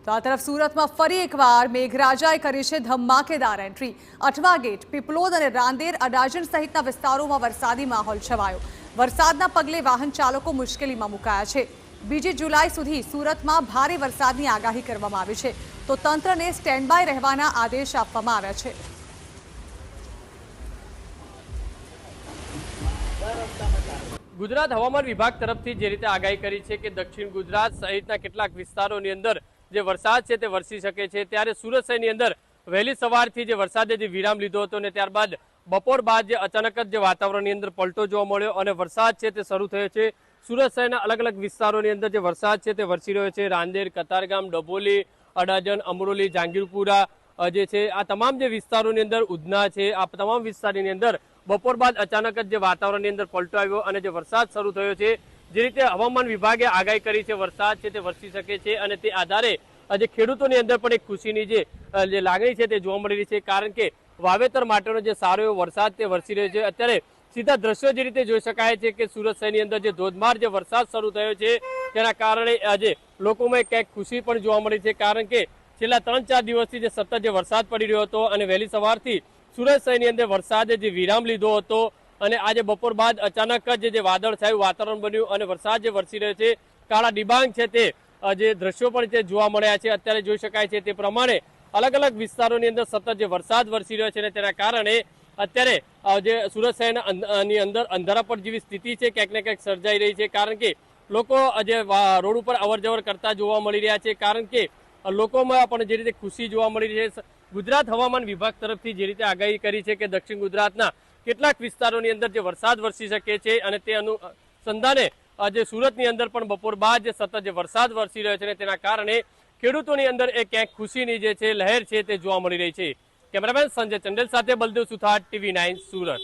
તો આ તરફ સુરતમાં ફરી એકવાર મેઘરાજાએ કરી છે ધમાકેદાર એન્ટ્રી। અઠવા ગેટ, પીપલોદ અને રાંદેર, અડાજણ સહિતના વિસ્તારોમાં વરસાદી માહોલ છવાયો। વરસાદના પગલે વાહન ચાલકો મુશ્કેલીમાં મુકાયા છે। 2 જુલાઈ સુધી સુરતમાં ભારે વરસાદની આગાહી કરવામાં આવી છે, તો તંત્રને સ્ટેન્ડ બાય રહેવાના આદેશ આપવામાં આવ્યા છે। ગુજરાત હવામાન વિભાગ તરફથી જે રીતે આગાહી કરી છે કે દક્ષિણ ગુજરાત સહિતના કેટલાક વિસ્તારોની અંદર જે વરસાદ છે તે વરસી શકે છે, ત્યારે સુરત શહેરની અંદર વહેલી સવારથી જે વરસાદે જે વિરામ લીધો હતો અને ત્યારબાદ બપોર બાદ જે અચાનક જ જે વાતાવરણની અંદર પલટો જોવા મળ્યો અને વરસાદ છે તે શરૂ થયો છે। સુરત શહેરના અલગ અલગ વિસ્તારોની અંદર જે વરસાદ છે તે વરસી રહ્યો છે। રાંદેર, કતારગામ, ડભોલી, અડાજણ, અમરોલી, જહાંગીરપુરા જે છે આ તમામ જે વિસ્તારોની અંદર, ઉધના છે, આ તમામ વિસ્તારોની અંદર બપોર બાદ અચાનક જ જે વાતાવરણની અંદર પલટો આવ્યો અને જે વરસાદ શરૂ થયો છે। જે રીતે હવામાન વિભાગે આગાહી કરી છે વરસાદ છે તે વરસી શકે છે અને તે આધારે જે ખેડૂતોની અંદર પણ એક ખુશીની જે લાગણી છે તે જોવા મળી રહી છે, કારણ કે વાવેતર માટેનો જે સારો એવો વરસાદ તે વરસી રહ્યો છે। અત્યારે સીધા દ્રશ્યો જે રીતે જોઈ શકાય છે કે સુરત શહેરની અંદર જે ધોધમાર જે વરસાદ શરૂ થયો છે તેના કારણે આજે લોકોમાં ક્યાંક ખુશી પણ જોવા મળી છે, કારણ કે છેલ્લા 3-4 દિવસથી જે સતત જે વરસાદ પડી રહ્યો હતો અને વહેલી સવારથી સુરત શહેરની અંદર વરસાદે જે વિરામ લીધો હતો અને આજે બપોર બાદ અચાનક જ જે વાદળછાયું વાતાવરણ બન્યું અને વરસાદ જે વરસી રહ્યો છે, કાળા ડિબાંગ છે તે જે દ્રશ્યો પણ તે જોવા મળ્યા છે। અત્યારે જોઈ શકાય છે તે પ્રમાણે અલગ અલગ વિસ્તારોની અંદર સતત જે વરસાદ વરસી રહ્યો છે અને તેના કારણે અત્યારે જે સુરત શહેરની અંદર અંધારાપટ જેવી સ્થિતિ છે ક્યાંક ને ક્યાંક સર્જાઈ રહી છે, કારણ કે લોકો જે રોડ ઉપર અવરજવર કરતા જોવા મળી રહ્યા છે, કારણ કે લોકોમાં પણ જે રીતે ખુશી જોવા મળી રહી છે। ગુજરાત હવામાન વિભાગ તરફથી જે રીતે આગાહી કરી છે કે દક્ષિણ ગુજરાતના કેટલાક વિસ્તારોની અંદર જે વરસાદ વરસી શકે છે અને તે અનુસંધાને જે સુરતની અંદર પણ બપોર બાદ જે સતત જે વરસાદ વરસી રહ્યો છે તેના કારણે ખેડૂતોની અંદર એ ક્યાંક ખુશીની જે છે લહેર છે તે જોવા મળી રહી છે। કેમેરામેન સંજય ચંડેલ સાથે બલદેવ સુથાર, TV9 સુરત।